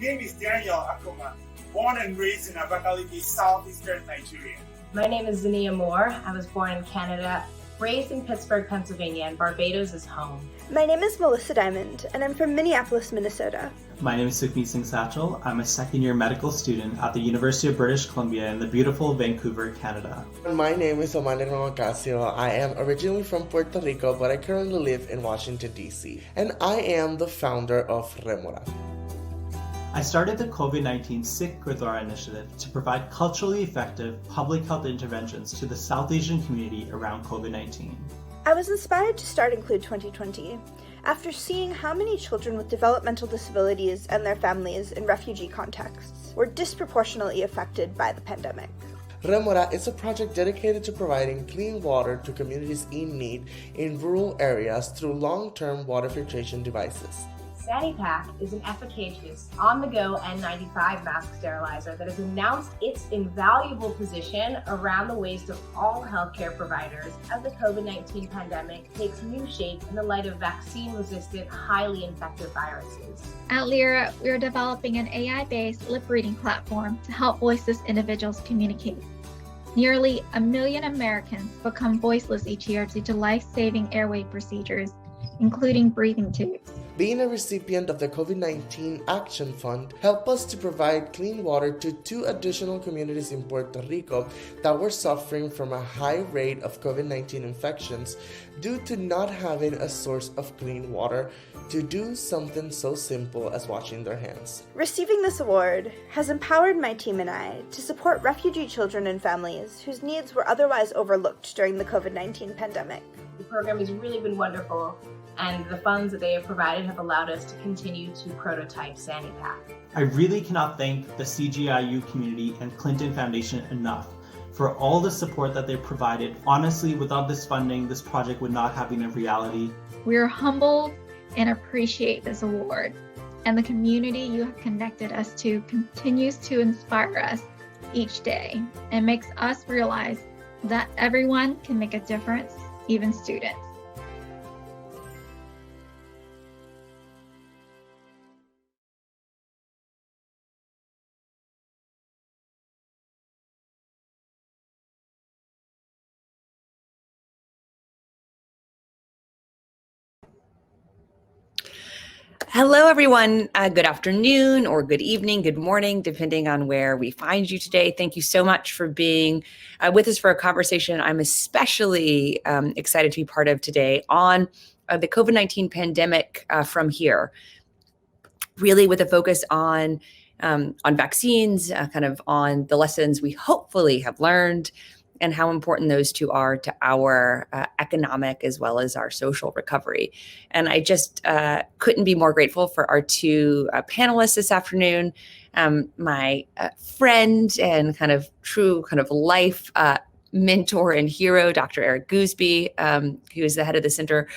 name is Daniel Akoma, born and raised in Abakaliki, southeastern Nigeria. My name is Zania Moore. I was born in Canada, raised in Pittsburgh, Pennsylvania, and Barbados is home. My name is Melissa Diamond, and I'm from Minneapolis, Minnesota. My name is Sukhmeet Singh Satchel. I'm a second-year medical student at the University of British Columbia in the beautiful Vancouver, Canada. My name is Omar Ocasio. I am originally from Puerto Rico, but I currently live in Washington, D.C. And I am the founder of Remora. I started the COVID-19 Sikh Gurdwara initiative to provide culturally effective public health interventions to the South Asian community around COVID-19. I was inspired to start Include 2020 after seeing how many children with developmental disabilities and their families in refugee contexts were disproportionately affected by the pandemic. Remora is a project dedicated to providing clean water to communities in need in rural areas through long-term water filtration devices. SaniPack is an efficacious, on-the-go N95 mask sterilizer that has announced its invaluable position around the waist of all healthcare providers as the COVID-19 pandemic takes new shape in the light of vaccine-resistant, highly infective viruses. At Lyra, we are developing an AI-based lip reading platform to help voiceless individuals communicate. Nearly 1 million Americans become voiceless each year due to life-saving airway procedures, including breathing tubes. Being a recipient of the COVID-19 Action Fund helped us to provide clean water to 2 additional communities in Puerto Rico that were suffering from a high rate of COVID-19 infections due to not having a source of clean water to do something so simple as washing their hands. Receiving this award has empowered my team and I to support refugee children and families whose needs were otherwise overlooked during the COVID-19 pandemic. The program has really been wonderful, and the funds that they have provided have allowed us to continue to prototype SaniPack. I really cannot thank the CGIU community and Clinton Foundation enough for all the support that they provided. Honestly, without this funding, this project would not have been a reality. We are humbled and appreciate this award, and the community you have connected us to continues to inspire us each day and makes us realize that everyone can make a difference, even students. Hello, everyone. Good afternoon or good evening, good morning, depending on where we find you today. Thank you so much for being with us for a conversation I'm especially excited to be part of today on the COVID-19 pandemic from here, really with a focus on vaccines, kind of on the lessons we hopefully have learned and how important those two are to our economic as well as our social recovery. And I just couldn't be more grateful for our 2 panelists this afternoon, my friend and kind of true kind of life mentor and hero, Dr. Eric Goosby, who is the head of the Center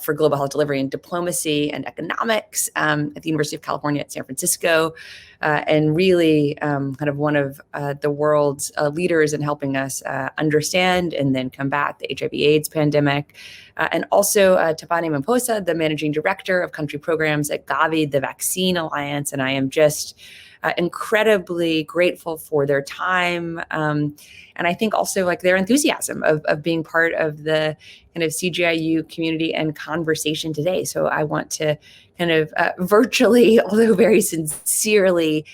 for Global Health Delivery and Diplomacy and Economics at the University of California at San Francisco, and really kind of one of the world's leaders in helping us understand and then combat the HIV/AIDS pandemic. And also Thabani Maphosa, the managing director of country programs at Gavi, the Vaccine Alliance. And I am just incredibly grateful for their time. And I think also like their enthusiasm of being part of the kind of CGIU community and conversation today. So I want to kind of virtually, although very sincerely,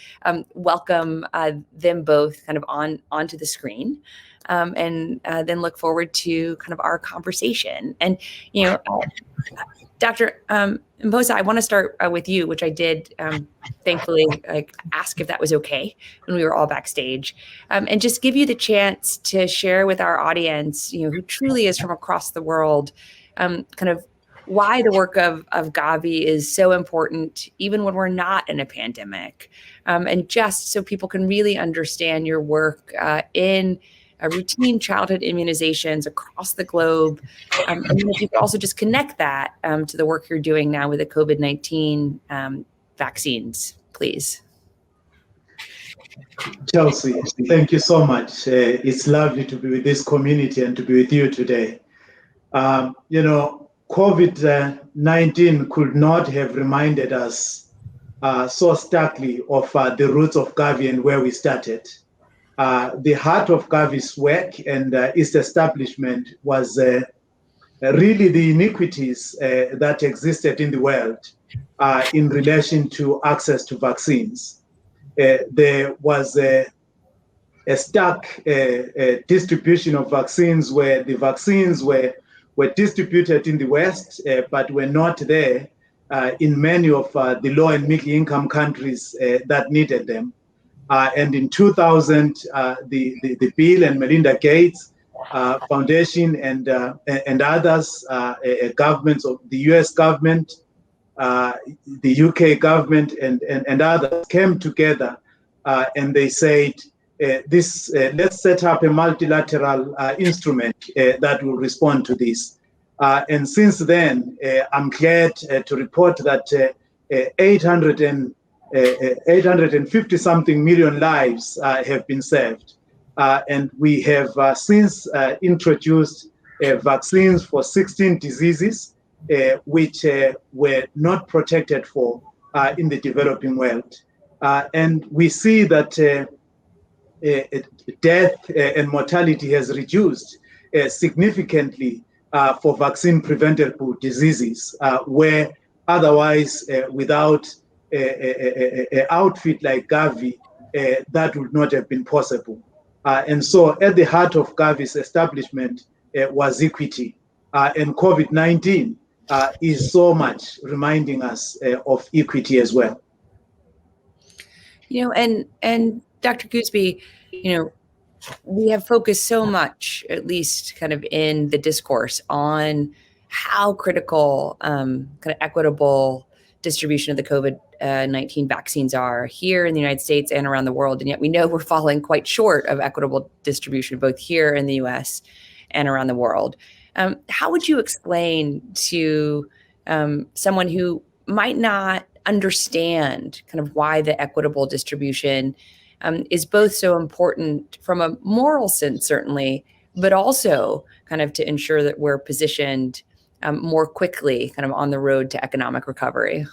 welcome them both kind of onto the screen. And then look forward to kind of our conversation. And, you know, Dr. Maphosa, I want to start with you, which I did thankfully ask if that was okay when we were all backstage, and just give you the chance to share with our audience, you know, who truly is from across the world, kind of why the work of Gavi is so important, even when we're not in a pandemic, and just so people can really understand your work in routine childhood immunizations across the globe. And then if you could also just connect that to the work you're doing now with the COVID-19 vaccines, please. Chelsea, thank you so much. It's lovely to be with this community and to be with you today. You know, COVID-19 could not have reminded us so starkly of the roots of Gavi and where we started. The heart of Gavi's work and its establishment was really the inequities that existed in the world in relation to access to vaccines. There was a stark distribution of vaccines where the vaccines were distributed in the West, but were not there in many of the low and middle income countries that needed them. And in 2000, the Bill and Melinda Gates Foundation and others, governments of the US government, the UK government, and others came together and they said, let's set up a multilateral instrument that will respond to this. And since then, I'm glad to report that 850 something million lives have been saved. And we have since introduced vaccines for 16 diseases which were not protected for in the developing world. And we see that death and mortality has reduced significantly for vaccine preventable diseases, where otherwise without an outfit like Gavi, that would not have been possible. And so at the heart of Gavi's establishment was equity. And COVID-19 is so much reminding us of equity as well. You know, and Dr. Goosby, you know, we have focused so much, at least kind of in the discourse, on how critical kind of equitable distribution of the COVID-19 vaccines are here in the United States and around the world. And yet we know we're falling quite short of equitable distribution, both here in the US and around the world. How would you explain to someone who might not understand kind of why the equitable distribution is both so important from a moral sense, certainly, but also kind of to ensure that we're positioned more quickly kind of on the road to economic recovery?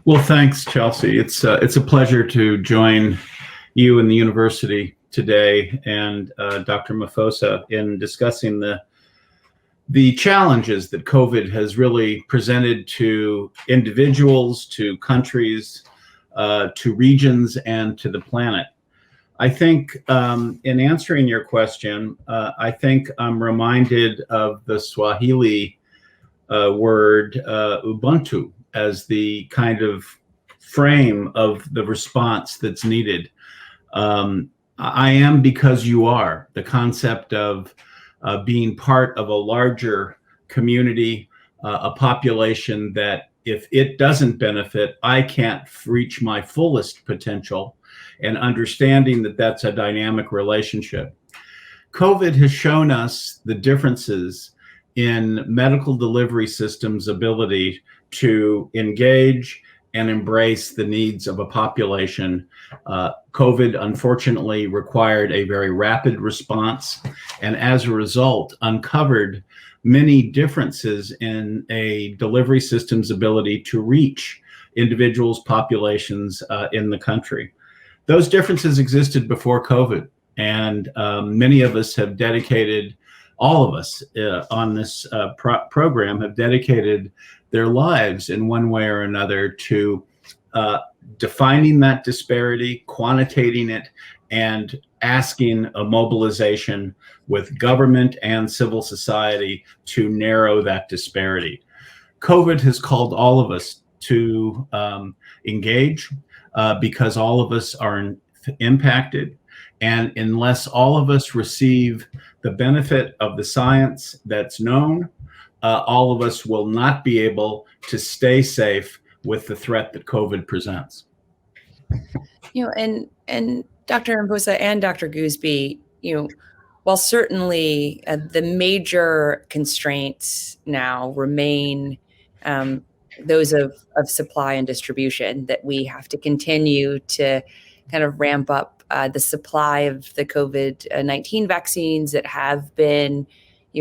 Well, thanks, Chelsea. It's a pleasure to join you and the university today and Dr. Maphosa in discussing the challenges that COVID has really presented to individuals, to countries, to regions, and to the planet. I think in answering your question, I think I'm reminded of the Swahili word Ubuntu as the kind of frame of the response that's needed. I am because you are, the concept of being part of a larger community, a population that if it doesn't benefit, I can't reach my fullest potential, and understanding that that's a dynamic relationship. COVID has shown us the differences in medical delivery systems' ability to engage and embrace the needs of a population. COVID, unfortunately, required a very rapid response, and as a result, uncovered many differences in a delivery system's ability to reach individuals, populations in the country. Those differences existed before COVID, and many of us have dedicated, all of us on this program have dedicated their lives in one way or another to defining that disparity, quantitating it, and asking a mobilization with government and civil society to narrow that disparity. COVID has called all of us to engage because all of us are impacted. And unless all of us receive the benefit of the science that's known, all of us will not be able to stay safe with the threat that COVID presents. You know, and Dr. Maphosa and Dr. Goosby, you know, while certainly the major constraints now remain those of supply and distribution, that we have to continue to kind of ramp up the supply of the COVID-19 vaccines that have been,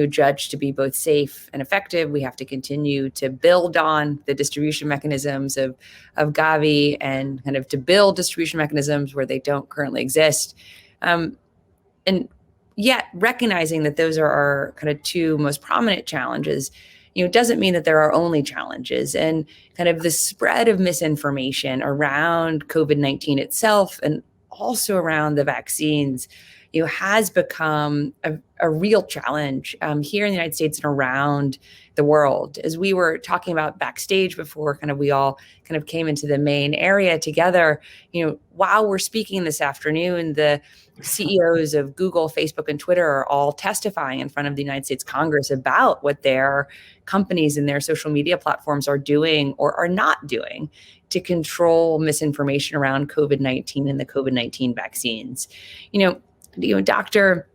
judged to be both safe and effective. We have to continue to build on the distribution mechanisms of Gavi and kind of to build distribution mechanisms where they don't currently exist. And yet recognizing that those are our kind of two most prominent challenges, doesn't mean that there are only challenges. And kind of the spread of misinformation around COVID-19 itself and also around the vaccines, has become a real challenge here in the United States and around the world. As we were talking about backstage before, we all kind of came into the main area together, while we're speaking this afternoon, the CEOs of Google, Facebook, and Twitter are all testifying in front of the United States Congress about what their companies and their social media platforms are doing or are not doing to control misinformation around COVID-19 and the COVID-19 vaccines. Dr.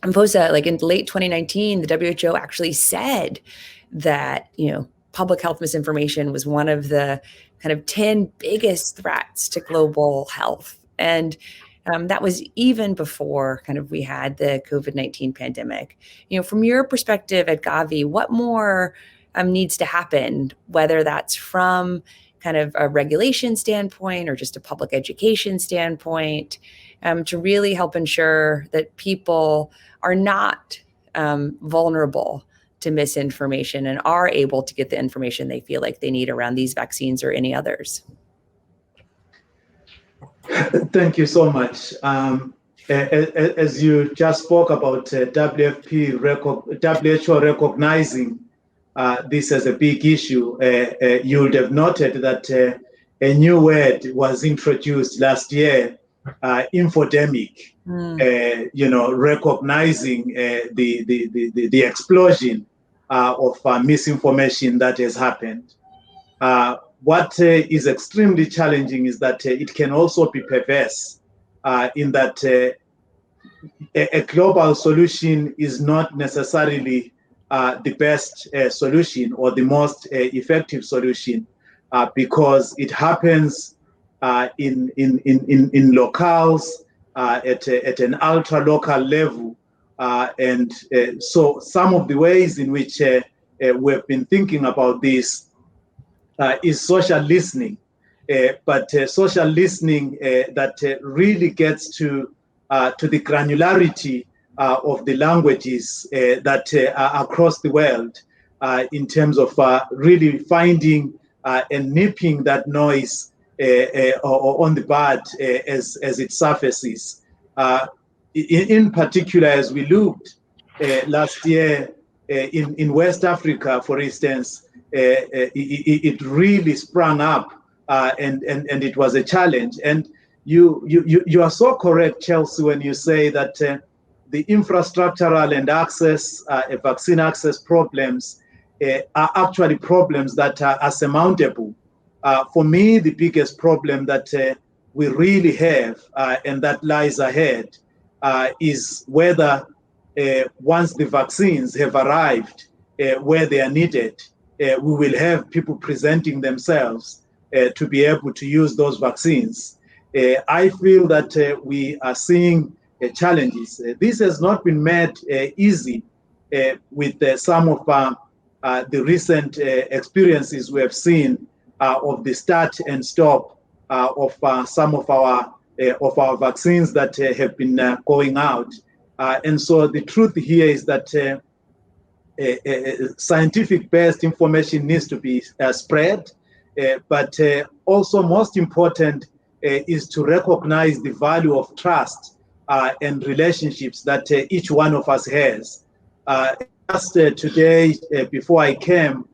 Maphosa, in late 2019, the WHO actually said that, public health misinformation was one of the kind of 10 biggest threats to global health. And that was even before we had the COVID-19 pandemic. From your perspective at Gavi, what more needs to happen, whether that's from kind of a regulation standpoint or just a public education standpoint, to really help ensure that people are not vulnerable to misinformation and are able to get the information they feel like they need around these vaccines or any others? Thank you so much. As you just spoke about WHO recognizing this as a big issue, you would have noted that a new word was introduced last year, infodemic, recognizing the explosion of misinformation that has happened. What is extremely challenging is that it can also be perverse in that a global solution is not necessarily the best solution or the most effective solution because it happens in locales at an ultra local level, and so some of the ways in which we've been thinking about this is social listening, but social listening that really gets to the granularity of the languages that are across the world in terms of really finding and nipping that noise on the bud as it surfaces. In particular, as we looked last year in West Africa, for instance, it really sprang up and it was a challenge. And you are so correct, Chelsea, when you say that the infrastructural and access, vaccine access problems are actually problems that are surmountable. For me, the biggest problem that we really have and that lies ahead is whether once the vaccines have arrived where they are needed, we will have people presenting themselves to be able to use those vaccines. I feel that we are seeing challenges. This has not been made easy with some of the recent experiences we have seen of the start and stop of some of our vaccines that have been going out. And so the truth here is that scientific-based information needs to be spread, but also most important is to recognize the value of trust and relationships that each one of us has. Just today, before I came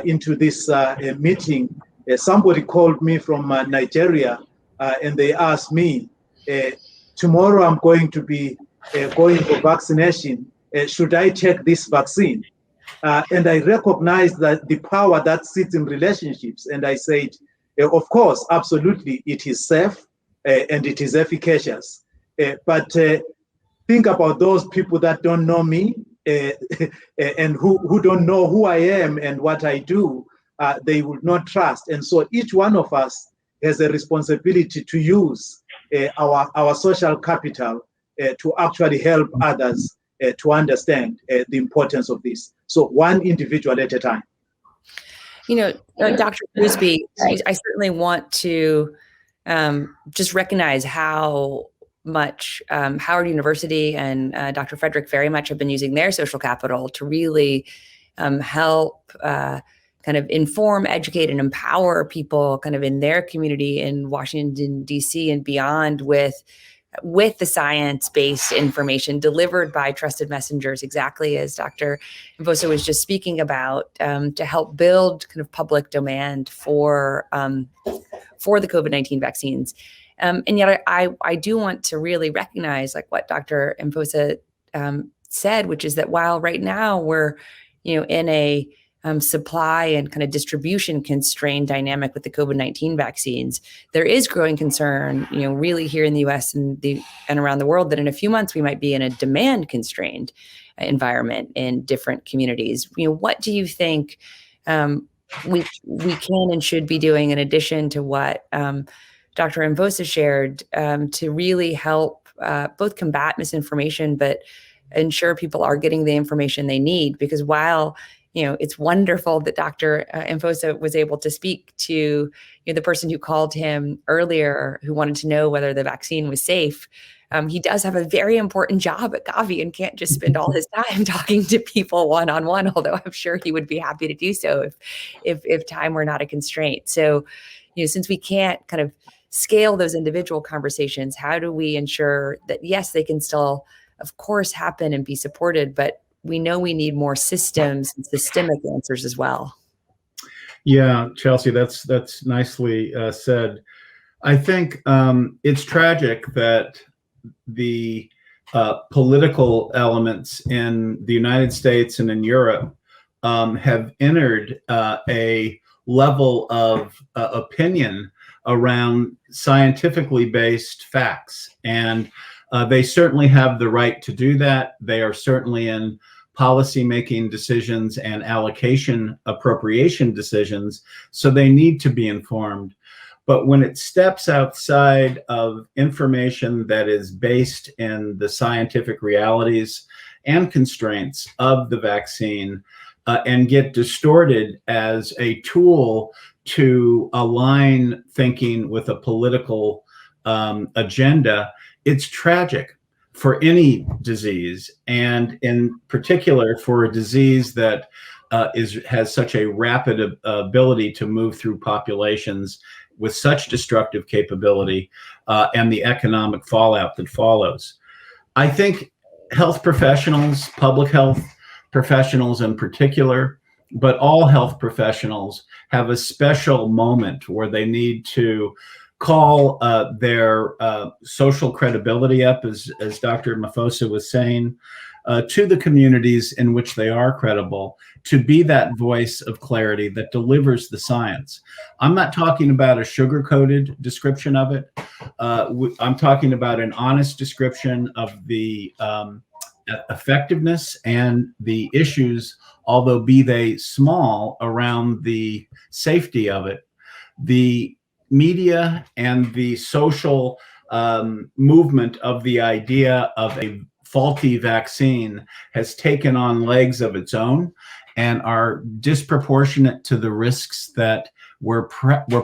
into this meeting, somebody called me from Nigeria and they asked me, tomorrow I'm going to be going for vaccination. Should I take this vaccine? And I recognized that the power that sits in relationships. And I said, of course, absolutely, it is safe and it is efficacious. But think about those people that don't know me and who don't know who I am and what I do, they would not trust. And so each one of us has a responsibility to use our social capital to actually help others to understand the importance of this. So one individual at a time. You know, Dr. Goosby, I certainly want to just recognize how much Howard University and Dr. Frederick very much have been using their social capital to really help kind of inform, educate, and empower people kind of in their community in Washington, D.C. and beyond with the science-based information delivered by trusted messengers, exactly as Dr. Maphosa was just speaking about, to help build kind of public demand for the COVID-19 vaccines. And yet I do want to really recognize like what Dr. Maphosa said, which is that while right now we're, in a supply and kind of distribution constrained dynamic with the COVID-19 vaccines, there is growing concern, really here in the US and around the world, that in a few months we might be in a demand constrained environment in different communities. What do you think we can and should be doing in addition to what Dr. Maphosa shared to really help both combat misinformation, but ensure people are getting the information they need? Because while it's wonderful that Dr. Maphosa was able to speak to the person who called him earlier who wanted to know whether the vaccine was safe. He does have a very important job at Gavi and can't just spend all his time talking to people one-on-one, although I'm sure he would be happy to do so if time were not a constraint. So, since we can't kind of scale those individual conversations, how do we ensure that, yes, they can still, of course, happen and be supported, but we know we need more systems and systemic answers as well. Yeah, Chelsea, that's nicely said. I think it's tragic that the political elements in the United States and in Europe have entered a level of opinion around scientifically based facts. And they certainly have the right to do that. They are certainly in policy-making decisions and allocation appropriation decisions, so they need to be informed. But when it steps outside of information that is based in the scientific realities and constraints of the vaccine and get distorted as a tool to align thinking with a political agenda, it's tragic for any disease, and in particular for a disease that has such a rapid ability to move through populations with such destructive capability and the economic fallout that follows. I think health professionals, public health professionals in particular, but all health professionals have a special moment where they need to call their social credibility up, as Dr. Maphosa was saying, to the communities in which they are credible, to be that voice of clarity that delivers the science. I'm not talking about a sugar-coated description of it. I'm talking about an honest description of the effectiveness and the issues, although be they small, around the safety of it. The media and the social movement of the idea of a faulty vaccine has taken on legs of its own and are disproportionate to the risks that were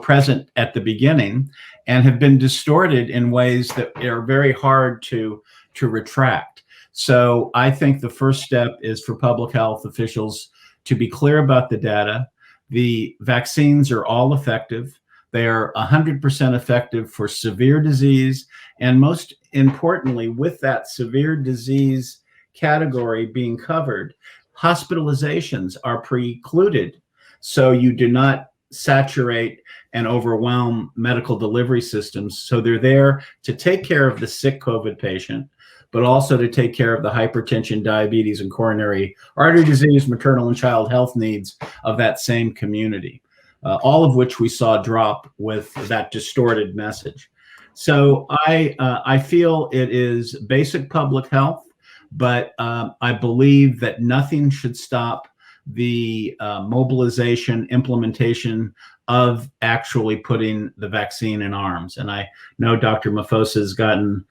present at the beginning and have been distorted in ways that are very hard to retract. So I think the first step is for public health officials to be clear about the data. The vaccines are all effective. They are 100% effective for severe disease. And most importantly, with that severe disease category being covered, hospitalizations are precluded. So you do not saturate and overwhelm medical delivery systems. So they're there to take care of the sick COVID patient, but also to take care of the hypertension, diabetes, and coronary artery disease, maternal and child health needs of that same community. All of which we saw drop with that distorted message. So I feel it is basic public health, but I believe that nothing should stop the mobilization, implementation of actually putting the vaccine in arms. And I know Dr. Maphosa has gotten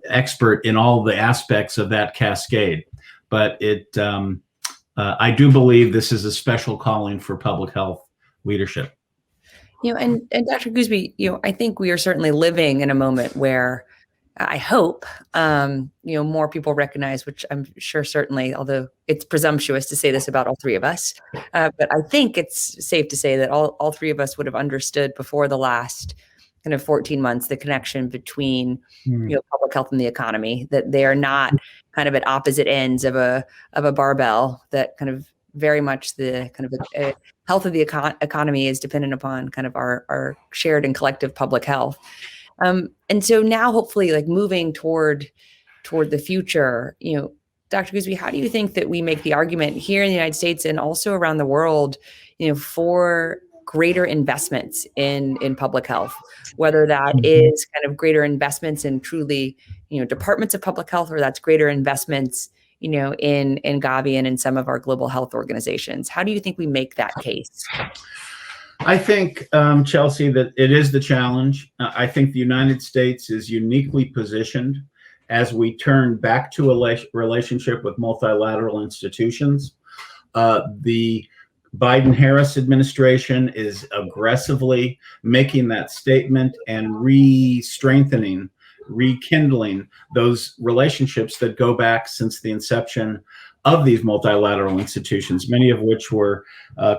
expert in all the aspects of that cascade. but I do believe this is a special calling for public health leadership. And Dr. Goosby, I think we are certainly living in a moment where I hope, more people recognize, which I'm sure certainly, although it's presumptuous to say this about all three of us, but I think it's safe to say that all three of us would have understood before the last kind of 14 months, the connection between, public health and the economy, that they are not kind of at opposite ends of a barbell, that kind of very much the kind of health of the economy is dependent upon kind of our shared and collective public health. And so now hopefully like moving toward the future, Dr. Goosby, how do you think that we make the argument here in the United States and also around the world, for greater investments in public health, whether that is kind of greater investments in truly, departments of public health, or that's greater investments, in Gavi and in some of our global health organizations? How do you think we make that case? I think, Chelsea, that it is the challenge. I think the United States is uniquely positioned as we turn back to a relationship with multilateral institutions. The Biden-Harris administration is aggressively making that statement and re-strengthening, rekindling those relationships that go back since the inception of these multilateral institutions, many of which were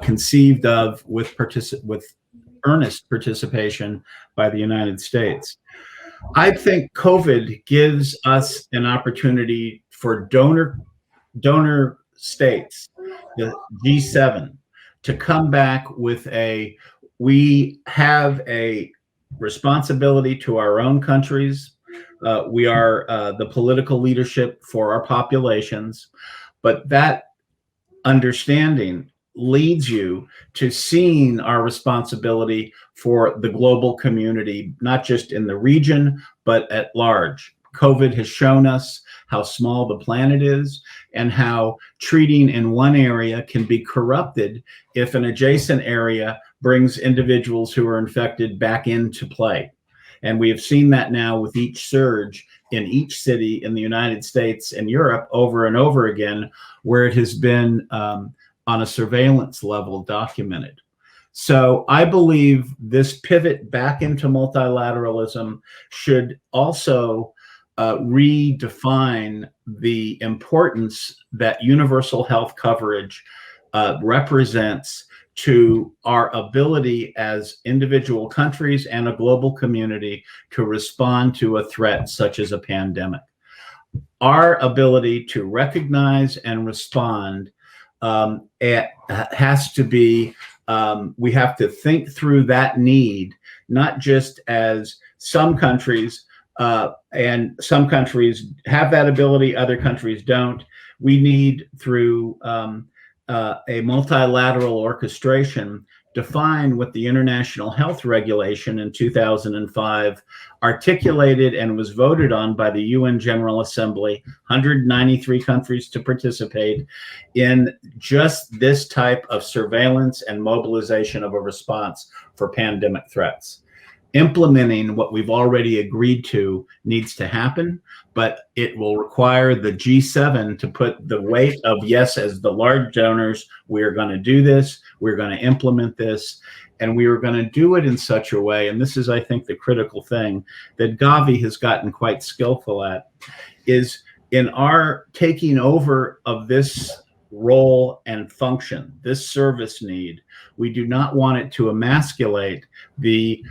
conceived of with earnest participation by the United States. I think COVID gives us an opportunity for donor states, the G7, to come back with we have a responsibility to our own countries. We are the political leadership for our populations, but that understanding leads you to seeing our responsibility for the global community, not just in the region, but at large. COVID has shown us how small the planet is and how treating in one area can be corrupted if an adjacent area brings individuals who are infected back into play. And we have seen that now with each surge in each city in the United States and Europe over and over again, where it has been on a surveillance level documented. So I believe this pivot back into multilateralism should also redefine the importance that universal health coverage represents to our ability as individual countries and a global community to respond to a threat such as a pandemic. Our ability to recognize and respond has to be, we have to think through that need, not just as some countries, and some countries have that ability, other countries don't. We need, through a multilateral orchestration, define what the International Health Regulation in 2005 articulated and was voted on by the UN General Assembly, 193 countries to participate in just this type of surveillance and mobilization of a response for pandemic threats. Implementing what we've already agreed to needs to happen, but it will require the G7 to put the weight of, yes, as the large donors, we are going to do this, we're going to implement this, and we are going to do it in such a way, and this is, I think, the critical thing that Gavi has gotten quite skillful at, is in our taking over of this role and function, this service need, we do not want it to emasculate the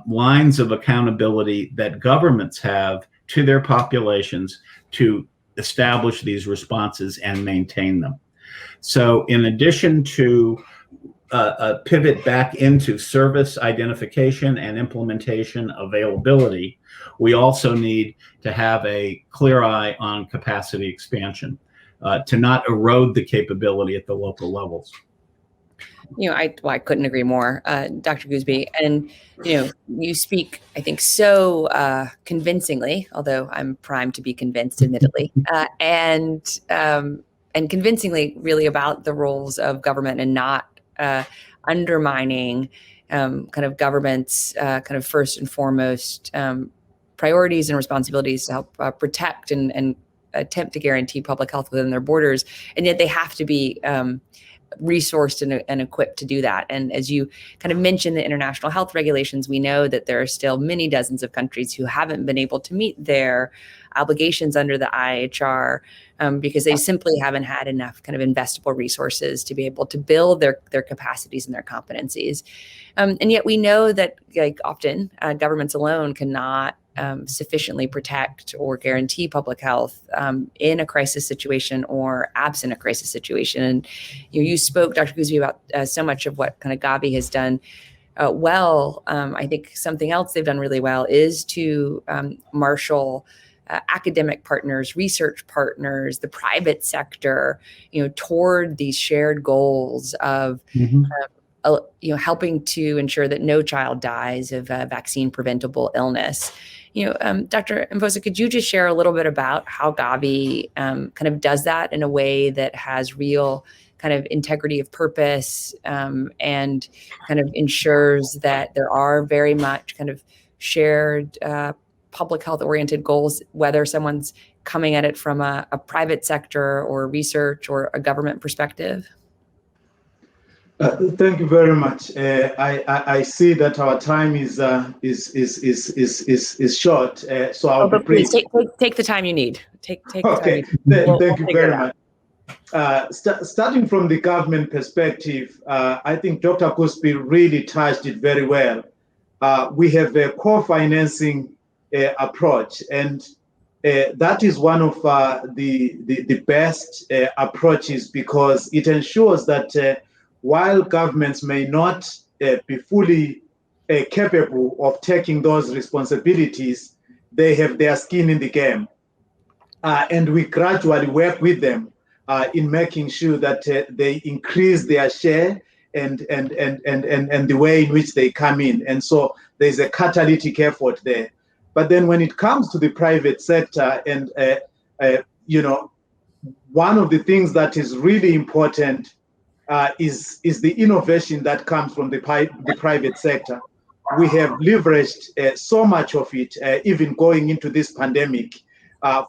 lines of accountability that governments have to their populations to establish these responses and maintain them. So in addition to a pivot back into service identification and implementation availability, we also need to have a clear eye on capacity expansion to not erode the capability at the local levels. I couldn't agree more, Dr. Goosby. And, you speak, I think, so convincingly, although I'm primed to be convinced, admittedly, and convincingly really about the roles of government and not undermining kind of government's kind of first and foremost priorities and responsibilities to help protect and attempt to guarantee public health within their borders, and yet they have to be resourced and equipped to do that. And as you kind of mentioned the international health regulations, we know that there are still many dozens of countries who haven't been able to meet their obligations under the IHR because they simply haven't had enough kind of investable resources to be able to build their capacities and their competencies. And yet we know that, like, often governments alone cannot sufficiently protect or guarantee public health in a crisis situation or absent a crisis situation. And you spoke, Dr. Goosby, about so much of what kind of Gavi has done well. I think something else they've done really well is to marshal academic partners, research partners, the private sector, toward these shared goals of helping to ensure that no child dies of vaccine preventable illness. Dr. Maphosa, could you just share a little bit about how Gavi kind of does that in a way that has real kind of integrity of purpose and kind of ensures that there are very much kind of shared public health oriented goals, whether someone's coming at it from a private sector or research or a government perspective? Thank you very much. I see that our time is short, so I'll be brief. Take the time you need. Take the okay. time you need. Thank you very much. Starting from the government perspective, I think Dr. Goosby really touched it very well. We have a co-financing approach, and that is one of the best approaches because it ensures that while governments may not be fully capable of taking those responsibilities, they have their skin in the game. And we gradually work with them in making sure that they increase their share and the way in which they come in. And so there's a catalytic effort there. But then when it comes to the private sector, and one of the things that is really important is the innovation that comes from the private sector. We have leveraged so much of it, even going into this pandemic.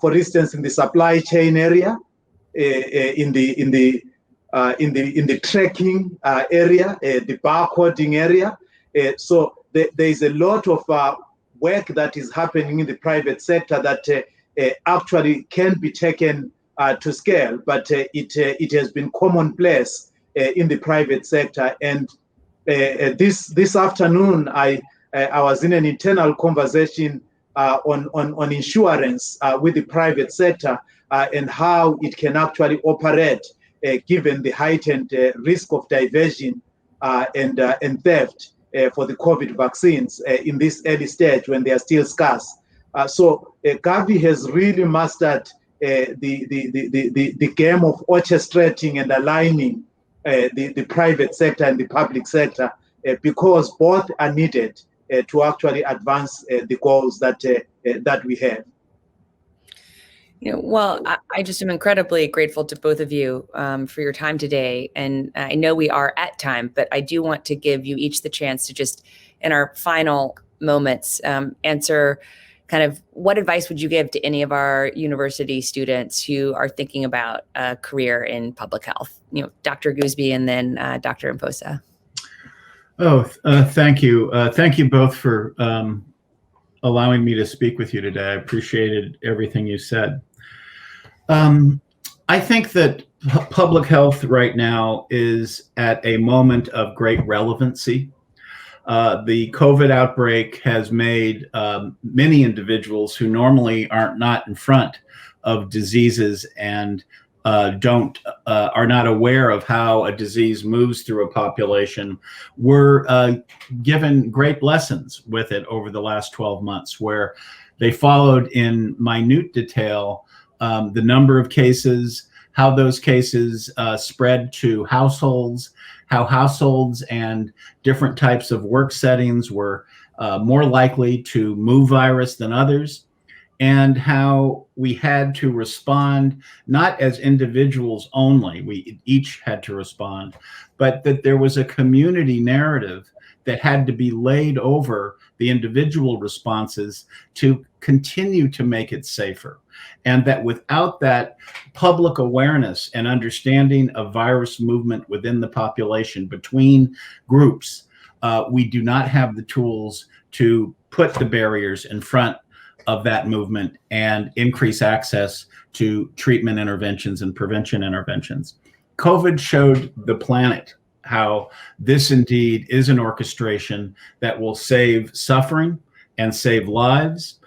For instance, in the supply chain area, in the tracking area, the barcoding area. So there is a lot of work that is happening in the private sector that actually can be taken to scale, but it has been commonplace in the private sector. And this afternoon, I was in an internal conversation on insurance with the private sector and how it can actually operate given the heightened risk of diversion and theft for the COVID vaccines in this early stage when they are still scarce. So Gavi has really mastered the game of orchestrating and aligning the private sector and the public sector because both are needed to actually advance the goals that we have. Well, I just am incredibly grateful to both of you for your time today. And I know we are at time, but I do want to give you each the chance to just, in our final moments, answer kind of what advice would you give to any of our university students who are thinking about a career in public health? Dr. Goosby and then Dr. Maphosa. Thank you. Thank you both for allowing me to speak with you today. I appreciated everything you said. I think that public health right now is at a moment of great relevancy. The COVID outbreak has made many individuals who normally are not in front of diseases and are not aware of how a disease moves through a population, were given great lessons with it over the last 12 months, where they followed in minute detail the number of cases, how those cases spread to households, how households and different types of work settings were more likely to move virus than others, and how we had to respond, not as individuals only, we each had to respond, but that there was a community narrative that had to be laid over the individual responses to continue to make it safer. And that without that public awareness and understanding of virus movement within the population between groups, we do not have the tools to put the barriers in front of that movement and increase access to treatment interventions and prevention interventions. COVID showed the planet how this indeed is an orchestration that will save suffering and save lives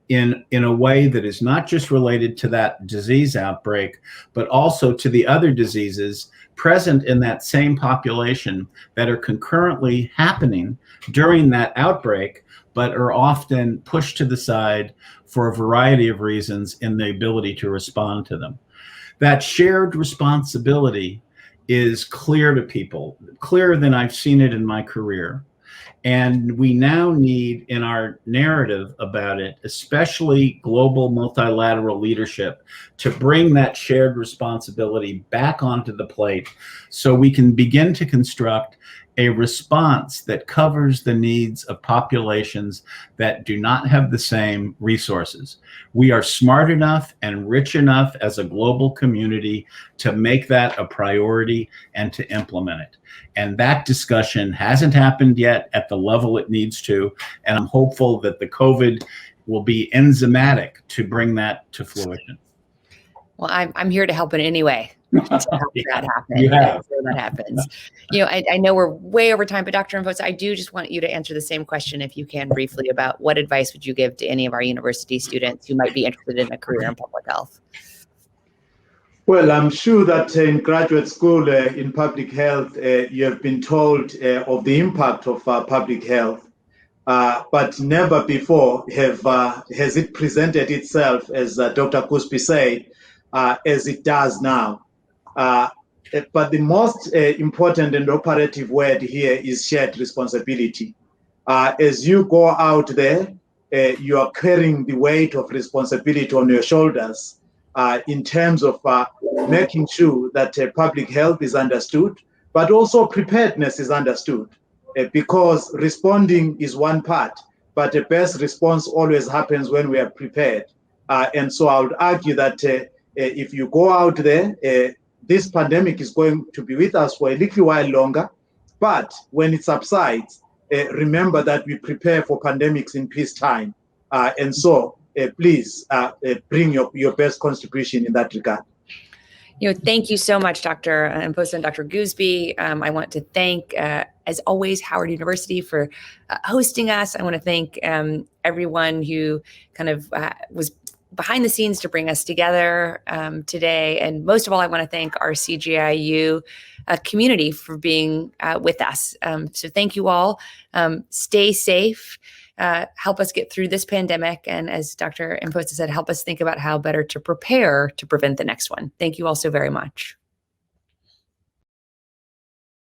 in a way that is not just related to that disease outbreak, but also to the other diseases present in that same population that are concurrently happening during that outbreak, but are often pushed to the side for a variety of reasons in the ability to respond to them. That shared responsibility is clear to people, clearer than I've seen it in my career. And we now need, in our narrative about it, especially global multilateral leadership, to bring that shared responsibility back onto the plate so we can begin to construct a response that covers the needs of populations that do not have the same resources. We are smart enough and rich enough as a global community to make that a priority and to implement it. And that discussion hasn't happened yet at the level it needs to. And I'm hopeful that the COVID will be enzymatic to bring that to fruition. Well, I'm here to help in any way to help that happen. You have. So that happens. You know, I know we're way over time, but Dr. Maphosa, I do just want you to answer the same question, if you can, briefly, about what advice would you give to any of our university students who might be interested in a career in public health? Well, I'm sure that in graduate school in public health, you have been told of the impact of public health, but never before has it presented itself, as Dr. Goosby said, as it does now. But the most important and operative word here is shared responsibility. As you go out there, you are carrying the weight of responsibility on your shoulders in terms of making sure that public health is understood, but also preparedness is understood. Because responding is one part, but the best response always happens when we are prepared. And so I would argue that if you go out there, this pandemic is going to be with us for a little while longer, but when it subsides, remember that we prepare for pandemics in peacetime. And so please bring your best contribution in that regard. You know, thank you so much, Dr. Maphosa and Dr. Goosby. I want to thank, as always, Howard University for hosting us. I want to thank everyone who kind of was behind the scenes to bring us together today. And most of all, I want to thank our CGIU community for being with us. So thank you all. Stay safe. Help us get through this pandemic. And as Dr. Maphosa said, help us think about how better to prepare to prevent the next one. Thank you all so very much.